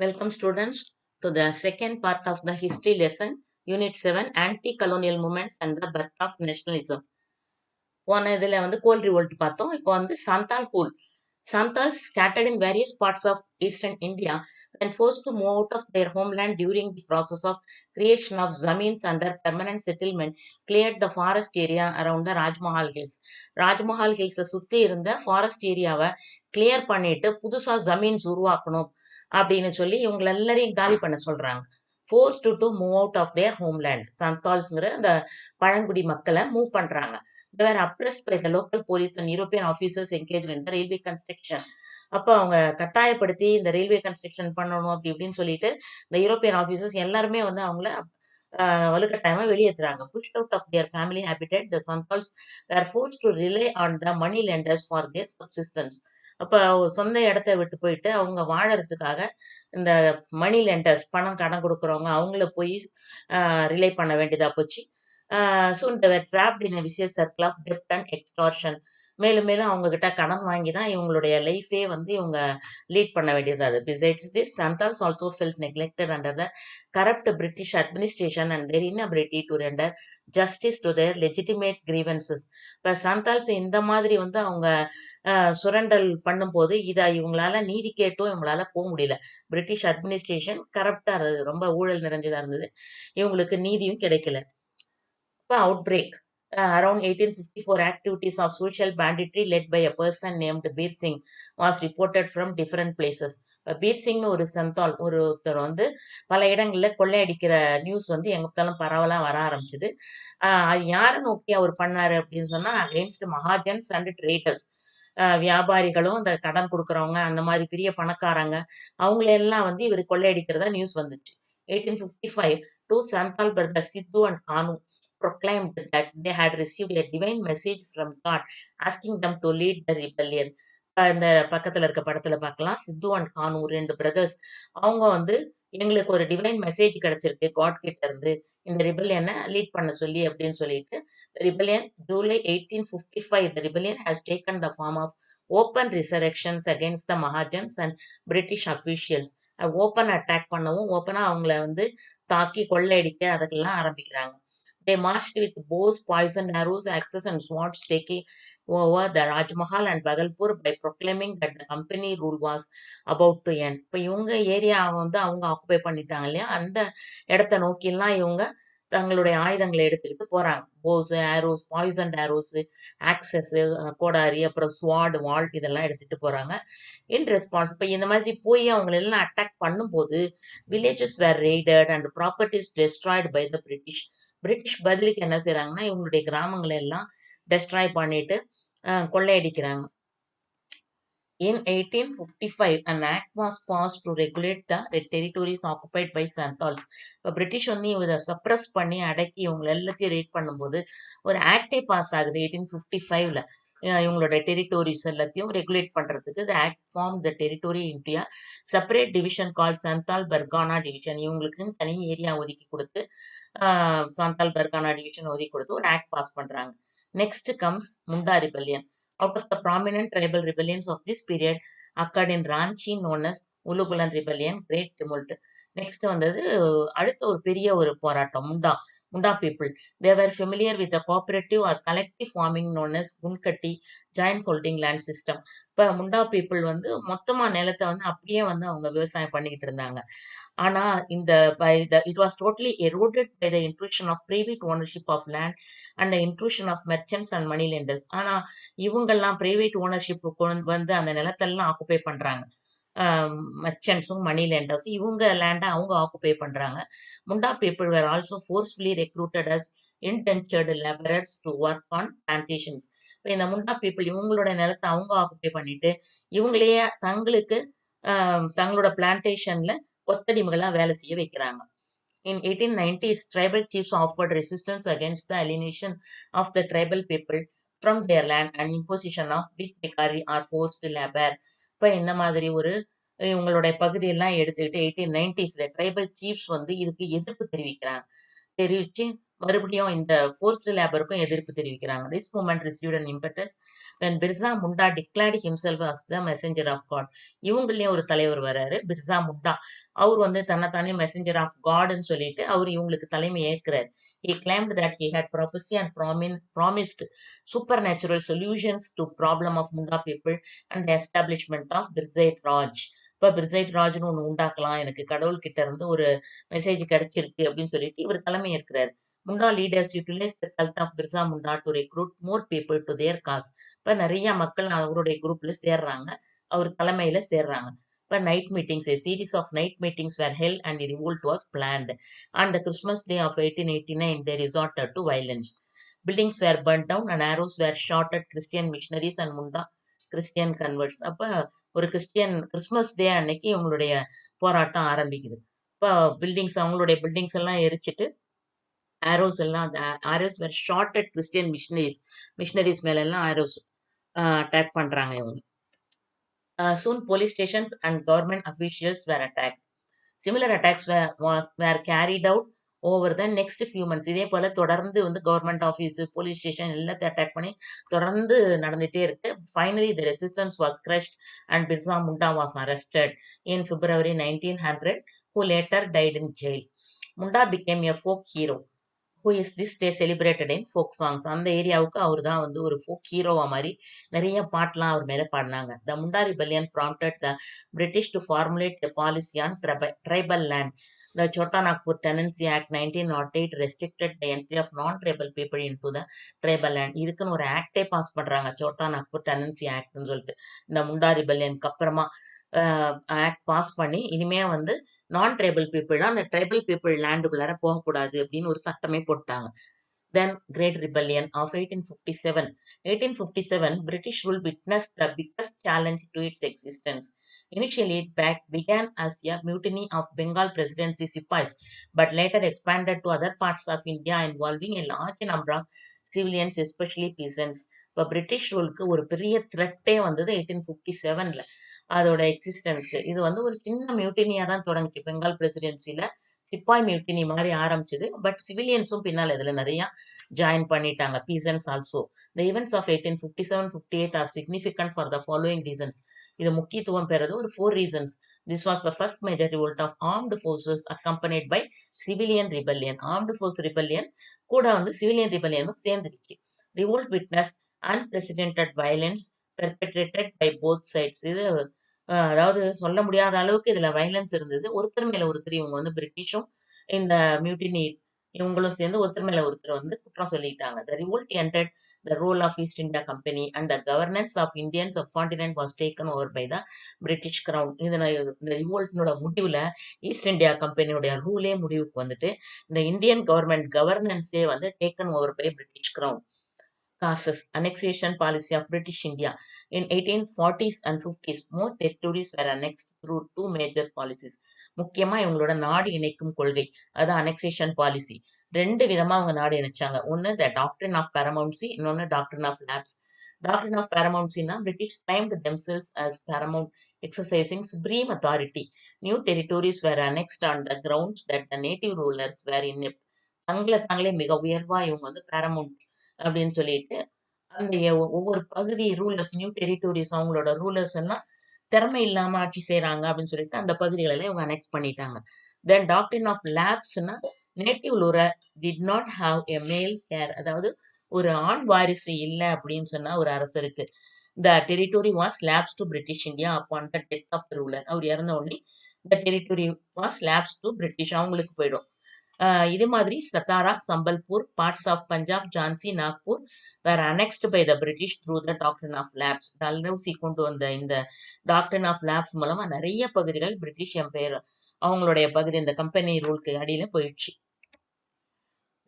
Welcome students to the second part of the history lesson, Unit 7, Anti-Colonial Movements and the Birth of Nationalism. போன இதில் கோல் revolt பார்த்தோம். இப்போ சாந்தால் Hul. Santals scattered in various parts of eastern India when forced to move out of their homeland during the process of creation of zamins under permanent settlement cleared the forest area around the Rajmahal Hills. Rajmahal ஹில்ஸை சுற்றி இருந்த forest ஏரியாவை clear பண்ணிட்டு புதுசா ஜமீன்ஸ் உருவாக்கணும் அப்படின்னு சொல்லி இவங்க எல்லாரையும் காலி பண்ண சொல்றாங்க. Forced to move out of their homeland. சந்தால்ஸ்ங்கிற அந்த பழங்குடி மக்களை மூவ் பண்றாங்க. They were oppressed by the local police and European officers engaged in the railway construction. அப்போ அவங்க கட்டாயப்படுத்தி இந்த ரயில்வே கன்ஸ்ட்ரக்ஷன் பண்ணணும் அப்படி இப்படின்னு சொல்லிட்டு இந்த யூரோப்பியன் ஆஃபீஸர்ஸ் எல்லாருமே அவங்கள வலுக்கட்டாயமா வெளியேற்றுறாங்க. pushed out of their family habitat, the Santals were forced to rely on the money lenders for their subsistence. அப்ப சொந்த இடத்த விட்டு போயிட்டு அவங்க வாழறதுக்காக இந்த மணி லெண்டர்ஸ் பணம் கடன் கொடுக்குறவங்க அவங்கள போய் ரிலே பண்ண வேண்டியதா போச்சு. soon they were trapped in a vicious circle of debt and extortion. மேலும் மேலும் அவங்க கிட்ட கடன் வாங்கி தான் இவங்களுடைய லைஃபே இவங்க லீட் பண்ண வேண்டியது அது. Besides this, Santals also felt neglected under the corrupt British administration and their inability to render justice to their legitimate grievances. இப்போ சந்தால்ஸ் இந்த மாதிரி அவங்க சுரண்டல் பண்ணும்போது இதை இவங்களால நீதி கேட்டும் இவங்களால போக முடியல. பிரிட்டிஷ் அட்மினிஸ்ட்ரேஷன் கரப்டா இருந்தது, ரொம்ப ஊழல் நிறைஞ்சதா இருந்தது, இவங்களுக்கு நீதியும் கிடைக்கல. Outbreak. Around 1854, activities of social banditry led by a person named Bir Singh was reported from different places. Bir சிங்னு ஒரு சந்தால் ஒருத்தர் பல இடங்கள்ல கொள்ளையடிக்கிற நியூஸ் எங்க பார்த்தாலும் பரவலா வர ஆரம்பிச்சது. அது யாரை நோக்கி அவர் பண்ணாரு அப்படின்னு சொன்னா, அகைன்ஸ்ட் மகாஜன்ஸ் அண்ட் ட்ரேடர்ஸ். வியாபாரிகளும் இந்த கடன் கொடுக்கறவங்க அந்த மாதிரி பெரிய பணக்காரங்க அவங்களெல்லாம் இவர் கொள்ளையடிக்கிறதா நியூஸ் வந்துச்சு. 1855, two Santal brothers Sidhu and Kanu proclaimed that they had received a divine message from God asking them to lead the rebellion. இந்த பக்கத்துல இருக்க படத்துல பார்க்கலாம். சித்து அண்ட் கானு 2 பிரதர்ஸ். அவங்க எங்களுக்கு ஒரு டிவைன் மெசேஜ் கிடைச்சிருக்கு காட் கிட்ட இருந்து, இந்த ரிபெல்லியனை லீட் பண்ண சொல்லி அப்படின்னு சொல்லிட்டு rebellion July 1855 the rebellion has taken the form of open resurrections against the Mahajans and British officials. Open attack பண்ணவும் ஓப்பனா அவங்கள தாக்கி கொள்ளையடிக்க அதுக்கெல்லாம் ஆரம்பிக்கிறாங்க. They marched with bows, poisoned arrows, axes and swords, taking over the Rajmahal and Bhagalpur by proclaiming that the company rule was about to end. இப்ப இவங்க area அவங்க ஆக்குபை பண்ணிட்டாங்க இல்லையா, அந்த இடத்த நோக்கிலாம் இவங்க தங்களுடைய ஆயுதங்களை எடுத்துக்கிட்டு போறாங்க. Bose, arrows, poisoned arrows, access, கோடாரி, அப்புறம் ஸ்வாட், வால்ட் இதெல்லாம் எடுத்துட்டு போறாங்க. இன் ரெஸ்பான்ஸ் இப்ப இந்த மாதிரி போய் அவங்களை எல்லாம் அட்டாக் பண்ணும்போது villages were raided and properties destroyed by the British. British பதிலுக்கு என்ன செய்றாங்கன்னா, இவங்களுடைய கிராமங்களை எல்லாம் டெஸ்ட்ராய் பண்ணிட்டு கொள்ளையடிக்கிறாங்க. In 1855, an act was passed to regulate the territories occupied by Santals. இப்போ பிரிட்டிஷ் இதை சப்ரஸ் பண்ணி அடக்கி இவங்க எல்லாத்தையும் ரேட் பண்ணும்போது ஒரு ஆக்டே பாஸ் ஆகுது 1855ல. இவங்களோட டெரிட்டோரிஸ் எல்லாத்தையும் ரெகுலேட் பண்றதுக்கு the act formed the territory into a separate division called Santal Bargana division. இவங்களுக்குன்னு தனி ஏரியா ஒதுக்கி கொடுத்து சாந்தால் பர்கானா டிவிஷன் ஒதுக்கி கொடுத்து ஒரு ஆக்ட் பாஸ் பண்றாங்க. Next comes Munda rebellion. Out of the prominent tribal rebellions of this period occurred in Ranchi known as Ulugulan Rebellion, Great Tumult. Next அடுத்த ஒரு பெரிய ஒரு போராட்டம் முண்டா people. They were familiar with the cooperative or collective farming known as Khuntkatti joint holding land system. இப்ப Munda people மொத்தமா நிலத்தை அப்படியே அவங்க விவசாயம் பண்ணிக்கிட்டு இருந்தாங்க. ஆனா it was totally eroded by the intrusion of private ownership of land and the intrusion of merchants and money lenders. ஆனா இவங்கெல்லாம் பிரைவேட் ஓனர்ஷிப் அந்த நிலத்தெல்லாம் ஆக்குபை பண்றாங்க. மெர்ச்சன்ட்ஸும் மணி லெண்டர்ஸும் இவங்க லேண்டை அவங்க ஆக்குபை பண்றாங்க. Munda people were also forcefully recruited as indentured labourers to work on plantations. இப்போ இந்த முண்டா பீப்புள் இவங்களோட நிலத்தை அவங்க ஆக்குபை பண்ணிட்டு இவங்களையே தங்களுக்கு தங்களோட பிளான்டேஷன்ல கொத்தடிமைகளா வேலை செய்ய வைக்கிறாங்க. In 1890s, tribal chiefs offered resistance against the alienation of the tribal people from their land and imposition of big Bikari or forced labor. இப்ப இந்த மாதிரி இவங்களுடைய பகுதியெல்லாம் எடுத்துக்கிட்டு 1890ஸ்ல ட்ரைபல் சீஃப்ஸ் இதுக்கு எதிர்ப்பு தெரிவிக்கிறாங்க. தெரிவிச்சு மறுபடியும் இந்த ஃபோர்ஸ்டு லேபருக்கும் எதிர்ப்பு தெரிவிக்கிறாங்க. This movement received an impetus when Birsa Munda declared himself as the messenger of God. இவங்களையும் ஒரு தலைவர் வராரு, பிர்சா முண்டா. அவர் வந்து தன்னைத்தானே மெசஞ்சர் ஆஃப் காட்ன்னு சொல்லிட்டு அவர் இவங்களுக்கு தலைமை ஏற்கிறார். He claimed that he had prophecy and promised supernatural solutions to problem of Munda people and the establishment of Birzeit Raj. இப்ப பிர்சைட் ராஜ்னு ஒண்ணு உண்டாக்கலாம். எனக்கு கடவுள் கிட்ட இருந்து ஒரு மெசேஜ் கிடைச்சிருக்கு அப்படின்னு சொல்லிட்டு இவர் தலைமை ஏற்கிறார். Munda leaders utilise the cult of Birsa Munda to recruit more people to their cause. இப்ப நிறைய மக்கள் அவருடைய குரூப்ல சேர்றாங்க, அவர் தலைமையில சேர்றாங்க. இப்ப night meetings, a series of night meetings were held and a revolt was planned. On the Christmas day of 1889, they resorted to violence. Buildings were burnt down and arrows were shot at Christian missionaries and Munda Christian converts. அப்ப ஒரு Christian Christmas டே அன்னைக்கு இவங்களுடைய போராட்டம் ஆரம்பிக்குது. இப்ப அவங்களுடைய buildings எல்லாம் எரிச்சிட்டு ஆரோஸ் எல்லாம் arrows were shot at Christian missionaries மேல எல்லாம் ஆரோஸ் அட்டாக் பண்றாங்க இவங்க. Soon police stations and government officials were attacked. Similar attacks were carried out over the next few months. இதே போல தொடர்ந்து வந்து கவர்மெண்ட் ஆஃபீஸ், போலீஸ் ஸ்டேஷன் எல்லாத்தையும் அட்டாக் பண்ணி தொடர்ந்து நடந்துட்டே இருக்கு. Finally, the resistance was crushed and Birsa Munda was arrested in February 1900, who later died in jail. Munda became a folk hero who is this day celebrated in folk songs. அந்த ஏரியாவுக்கு அவர் தான் வந்து ஒரு folk ஹீரோவா மாதிரி நிறைய பாட்டெல்லாம் அவர் மேல பாடினாங்க. The Munda rebellion prompted the British to formulate a policy on tribal land. The Chota Nagpur Tenancy Act 1908 restricted the entry of non-tribal people into the tribal land. இதுக்குன்னு ஒரு ஆக்டே பாஸ் பண்றாங்க, சோட்டா நாக்பூர் டெனன்சி ஆக்ட்னு சொல்லிட்டு. இந்த முண்டா ரிபல்லியனுக்கு அப்புறமா ஆக்ட் பாஸ் பண்ணி இனிமே வந்து நான் ட்ரைபல் பீப்புள் அந்த ட்ரைபல் பீப்புள் லேண்டுக்குள்ளார போகக்கூடாது அப்படின்னு ஒரு சட்டமே போட்டாங்க. Then Great Rebellion of 1857. 1857, British rule witnessed the biggest challenge to its existence. Initially, it began as a mutiny of Bengal Presidency Sipais, but later expanded to other parts of India involving a large number of civilians, especially peasants. இப்போ British ரூலுக்கு ஒரு பெரிய த்ரெட்டே வந்தது 1857ல அதோட எக்ஸிஸ்டன்ஸ்க்கு. இது வந்து ஒரு சின்ன மியூட்டினியா தான் தொடங்குச்சு. பெங்கால் பிரசிடென்சில சிப்பாய் மியூட்டினி மாதிரி ஆரம்பிச்சது. பட் சிவிலியன்ஸும் பின்னால் இதுல நிறைய ஜாயின் பண்ணிட்டாங்க. பீசன்ஸ் also. The events of 1857-58 are significant for the following reasons. இது முக்கியத்துவம் பெறது ஒரு 4 reasons. This was the first major revolt of armed forces accompanied by civilian rebellion. Armed force rebellion கூட வந்து civilian rebellion சேர்ந்துருச்சு. Revolt witnessed unprecedented violence perpetrated by both sides. இது அதாவது சொல்ல முடியாத அளவுக்கு இதுல வயலன்ஸ் இருந்தது. ஒருத்தர் மேல ஒருத்தர் இவங்க வந்து பிரிட்டிஷும் இந்த மியூட்டினி இவங்களும் சேர்ந்து ஒருத்தர் மேல ஒருத்தர் வந்து குற்றம் சொல்லிட்டாங்க. The revolt ended the role of East India Company and the governance of Indian subcontinent was taken over by the British Crown. இந்த ரிவோல்ட்னோட முடிவுல ஈஸ்ட் இந்தியா கம்பெனியோட ரூலே முடிவுக்கு வந்துட்டு இந்த இந்தியன் கவர்மெண்ட் கவர்னன்ஸே வந்து taken over by British crown. Causes annexation policy of British India. In 1840s and 50s, more territories were annexed through 2 major policies. முக்கியமா இவங்களோட நாடு இணைக்கும் கொள்கை, அதான் annexation policy. 2 விதமா அவங்க நாடு இணைச்சாங்க. ஒன்னு the doctrine of paramountcy, இன்னொன்னு doctrine of lapse. Doctrine of paramountcyனா British claimed themselves as paramount, exercising supreme authority. New territories were annexed on the grounds that the native rulers were inept. தாங்களே மிக உயர்வா இவங்க வந்து paramount அப்படின்னு சொல்லிட்டு அந்த ஒவ்வொரு பகுதி ரூலர்ஸ், நியூ டெரிட்டோரிஸ் அவங்களோட ரூலர்ஸ் எல்லாம் திறமை இல்லாம ஆட்சி செய்றாங்க அப்படின்னு சொல்லிட்டு அந்த பகுதிகளை எல்லாம் இவங்க அனெக்ஸ் பண்ணிட்டாங்க. தென் டாக்டரின் ஆஃப் லேப்ஸ்னா native ruler did not have a male heir, அதாவது ஒரு ஆண் வாரிசு இல்லை அப்படின்னு சொன்னா ஒரு அரசருக்கு. The territory was lapsed to British India upon the death of the ruler. அவர் இறந்த உடனே the territory was lapsed to British, அவங்களுக்கு போயிடும். இதே மாதிரி Satara, Sambalpur, parts of Punjab, Jhansi, Nagpur were annexed by the British through the doctrine of labs. Dalhousie கொண்டு வந்த இந்த டாக்டரின் ஆஃப் லேப்ஸ் மூலமா நிறைய பகுதிகள் பிரிட்டிஷ் எம்பையர் அவங்களுடைய பகுதி இந்த கம்பெனி ரூலுக்கு அடியில போயிடுச்சு.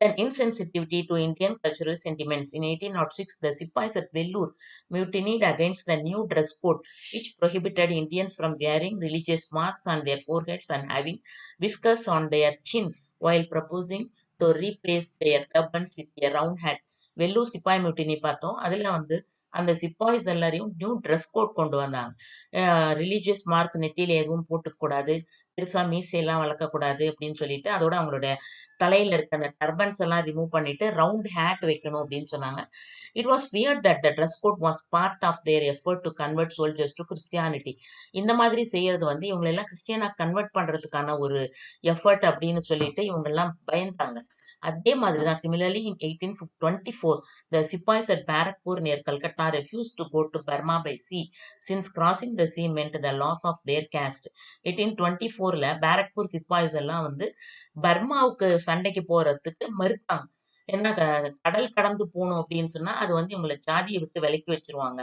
Then insensitivity to Indian cultural sentiments. In 1806, the Sipais at Vellore mutinied against the new dress code, which prohibited Indians from wearing religious marks on their foreheads and having whiskers on their chin, while proposing to replace their turbans with a round hat. Vellore சிப்பாய் mutiny பார்த்தோம். அதுல வந்து அந்த sepoys எல்லாரையும் new dress code கொண்டு வந்தாங்க. Religious mark நெத்தியில எதுவும் போட்டுக்கூடாது, பெருசா மீசையெல்லாம் வளர்க்கக்கூடாது அப்படின்னு சொல்லிட்டு, அதோட அவங்களுடைய தலையில இருக்க அந்த டர்பன்ஸ் எல்லாம் ரிமூவ் பண்ணிட்டு, ரவுண்ட் ஹேட் வைக்கணும் அப்படின்னு சொன்னாங்க. It was weird that the dress code was part of their effort to convert soldiers to Christianity. இந்த மாதிரி செய்யறது வந்து இவங்களெல்லாம் கிறிஸ்டியனா கன்வெர்ட் பண்றதுக்கான ஒரு எஃபர்ட் அப்படின்னு சொல்லிட்டு இவங்கெல்லாம் பயந்தாங்க. அதே மாதிரி தான் similarly in 1824 the sepoys at Barakpur near Calcutta refused to go to Burma by sea since crossing the sea meant the loss of their caste. 1824ல பாரக்பூர் சிப்பாய்ஸ் எல்லாம் வந்து பர்மாவுக்கு சண்டைக்கு போறதுக்கு மறுத்தாங்க. ஏன்னா கடல் கடந்து போகணும் அப்படின்னு சொன்னா அது வந்து இவங்களை ஜாதியை விட்டு விலக்கி வச்சிருவாங்க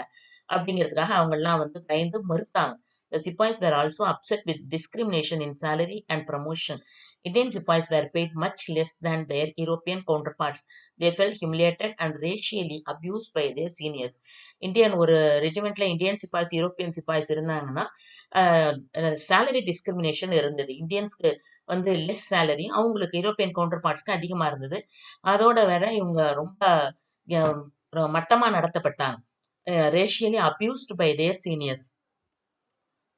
அப்படிங்கிறதுக்காக அவங்க எல்லாம் வந்து பயந்து மறுத்தாங்க. The sepoys were also upset with discrimination in salary and promotion. Indian sepoys were paid much less than their European counterparts. They felt humiliated and racially abused by their seniors. Indian ஒரு ரெஜிமெண்ட்ல Indian sepoys European sepoys இருந்தாங்கன்னா salary discrimination இருந்தது. இந்தியன்ஸ்க்கு வந்து less salary, அவங்களுக்கு European counter பார்ட்ஸ்க்கு அதிகமா இருந்தது. அதோட வேற இவங்க ரொம்ப மட்டமா நடத்தப்பட்டாங்க. racially abused by their seniors.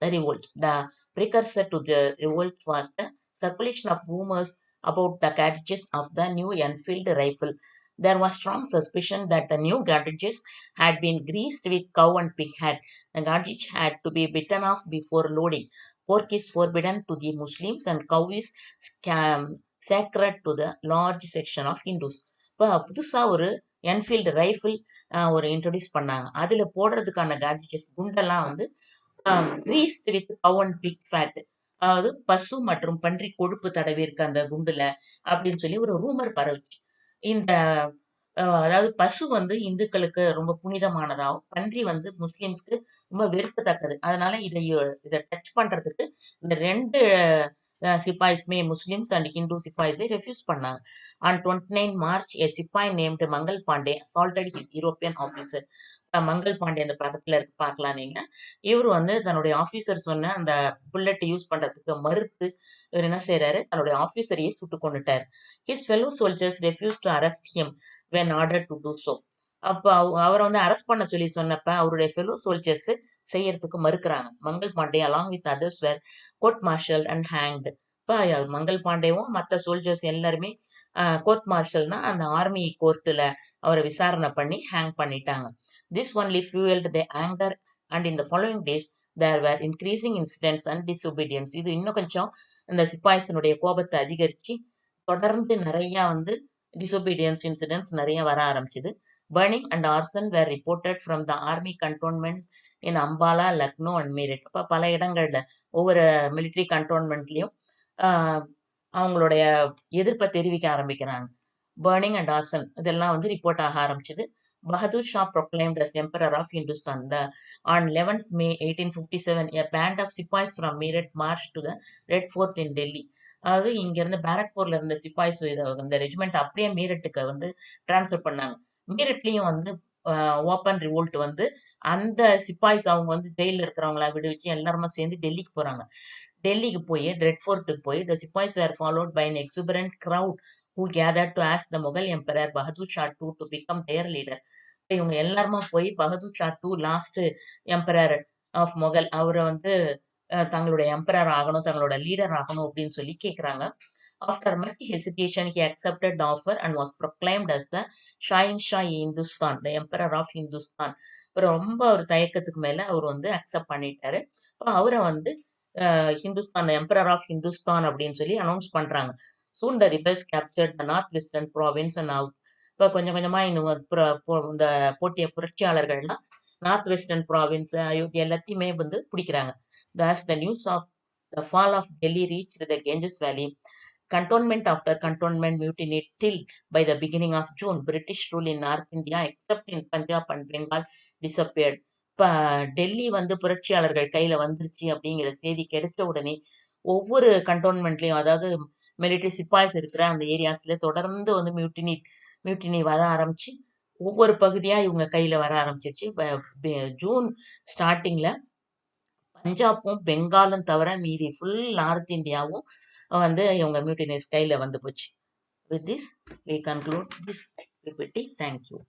The revolt. The precursor to the revolt was the circulation of rumors about the cartridges of the new Enfield rifle. There was strong suspicion that the new cartridges had been greased with cow and pig fat. The cartridge had to be bitten off before loading. Pork is forbidden to the Muslims and cow is sacred to the large section of Hindus. இப்போ புதுசா ஒரு Enfield rifle ஒரு introduce பண்ணாங்க. அதுல போடுறதுக்கான gadgets குண்டெல்லாம் வந்து greased with cow and pig fat, அதாவது பசு மற்றும் பன்றி கொழுப்பு தடவி இருக்க அந்த குண்டுல அப்படின்னு சொல்லி ஒரு ரூமர் பரவுச்சு. இந்த அதாவது பசு வந்து இந்துக்களுக்கு ரொம்ப புனிதமானதாகவும், பன்றி வந்து முஸ்லிம்ஸ்க்கு ரொம்ப வெறுக்கத்தக்கது. அதனால இதை டச் பண்றதுக்கு இந்த 2 சிப்பாய்ஸுமே முஸ்லிம்ஸ் அண்ட் ஹிந்து சிப்பாய்ஸை ரெஃப்யூஸ் பண்ணாங்க. ஆன் 29 மார்ச் a சிப்பாய் named Mangal Pandey assaulted his European officer. Mangal Pandey அந்த பக்கத்துல இருக்கு, பார்க்கலாம் நீங்க. இவர் வந்து தன்னுடைய ஆபீசர் சொன்ன அந்த புல்லட் யூஸ் பண்றதுக்கு மறுத்து இவர் என்ன செய்யறாரு, தன்னுடைய ஆபீசரையே சுட்டு கொண்டுட்டார். His fellow soldiers refuse to arrest him when ordered to do so. அப்ப அவரை வந்து அரெஸ்ட் பண்ண சொல்லி சொன்னப்ப அவருடைய ஃபெலோ சோல்ஜர்ஸ் செய்யறதுக்கு மறுக்கிறாங்க. Mangal Pandey along with others were court martial and hanged. இப்ப மங்கள் பாண்டேவும் மற்ற சோல்ஜர்ஸ் எல்லாருமே கோர்ட் மார்ஷல்னா அந்த ஆர்மி கோர்ட்டுல அவரை விசாரணை பண்ணி ஹேங் பண்ணிட்டாங்க. This only fueled their anger and in the following days there were increasing incidents and disobedience. இது இன்னும் கொஞ்சம் இந்த சிப்பாய்ஸினுடைய கோபத்தை அதிகரிச்சு தொடர்ந்து நிறைய வந்து disobedience incidents நிறைய வர ஆரம்பிச்சது. Burning and arson were reported from the army cantonments in Ambala, Lucknow and Meerut. அப்ப பல இடங்கள்ல ஒவ்வொரு மிலிட்டரி கண்டோன்மெண்ட்லயும் அவங்களுடைய எதிர்ப்பை தெரிவிக்க ஆரம்பிக்கிறாங்க. Burning and arson இதெல்லாம் வந்து ரிப்போர்ட் ஆக ஆரம்பிச்சது. Bahadur Shah proclaimed as Emperor of Hindustan. On 11th May 1857, a band of sepoys from Meerut marched to the Red Fort in Delhi. அதாவது இங்க இருந்து பாரக்பூர்ல இருந்த சிப்பாய்ஸ் இந்த ரெஜிமெண்ட் அப்படியே மீரட்டுக்கு வந்து டிரான்ஸ்ஃபர் பண்ணாங்க. மீரட்லயும் வந்து ஓப்பன் ரிவோல்ட் வந்து அந்த சிப்பாய்ஸ் அவங்க வந்து ஜெயில இருக்கிறவங்கள விடுவிச்சு எல்லாருமே சேர்ந்து டெல்லிக்கு போறாங்க. டெல்லிக்கு போய் ரெட் ஃபோர்ட்டுக்கு போய் the sepoys were followed by an exuberant crowd who gathered to ask the Mughal Emperor Bahadur Shah II to become their leader. இவங்க எல்லாருமா போய் Bahadur Shah II last emperor of Mughal அவரை வந்து தங்களுடைய எம்பரர் ஆகணும், தங்களோட லீடர் ஆகணும் அப்படின்னு சொல்லி கேட்கிறாங்க. After much hesitation he accepted the offer and was proclaimed as the Hindustan, the emperor of Hindustan. அப்புறம் ரொம்ப ஒரு தயக்கத்துக்கு மேல அவர் வந்து அக்செப்ட் பண்ணிட்டாரு. அவரை வந்து ஹிந்துஸ்தான் எம்பரர் ஆஃப் ஹிந்துஸ்தான் அப்படின்னு சொல்லி அனௌன்ஸ் பண்றாங்க. Soon the rebels captured the northwestern province and இப்ப கொஞ்சம் கொஞ்சமா இந்த போட்டிய புரட்சியாளர்கள்லாம் நார்த் வெஸ்டர்ன் ப்ராவின்ஸ் அயோத்தி எல்லாத்தையுமே வந்து பிடிக்கிறாங்க. Thus the news of the fall of Delhi reached the Ganges Valley. Cantonment after cantonment mutinied till by the beginning of June, British rule in North India except in Punjab and Bengal disappeared. இப்ப டெல்லி வந்து புரட்சியாளர்கள் கையில வந்துருச்சு அப்படிங்கிற செய்தி கிடைச்ச உடனே ஒவ்வொரு கண்டோன்மெண்ட்லயும், அதாவது மிலிட்டரி சிப்பாய்ஸ் இருக்கிற அந்த ஏரியாஸ்ல தொடர்ந்து வந்து மியூட்டினி வர ஆரம்பிச்சு ஒவ்வொரு பகுதியா இவங்க கையில வர ஆரம்பிச்சிருச்சு. ஜூன் ஸ்டார்டிங்ல பஞ்சாப்பும் பெங்காலும் தவிர மீதி ஃபுல் நார்த் இந்தியாவும் வந்து இவங்க மியூட்டினிஸ் கையில வந்து போச்சு. With this, we conclude this PPT. Thank you.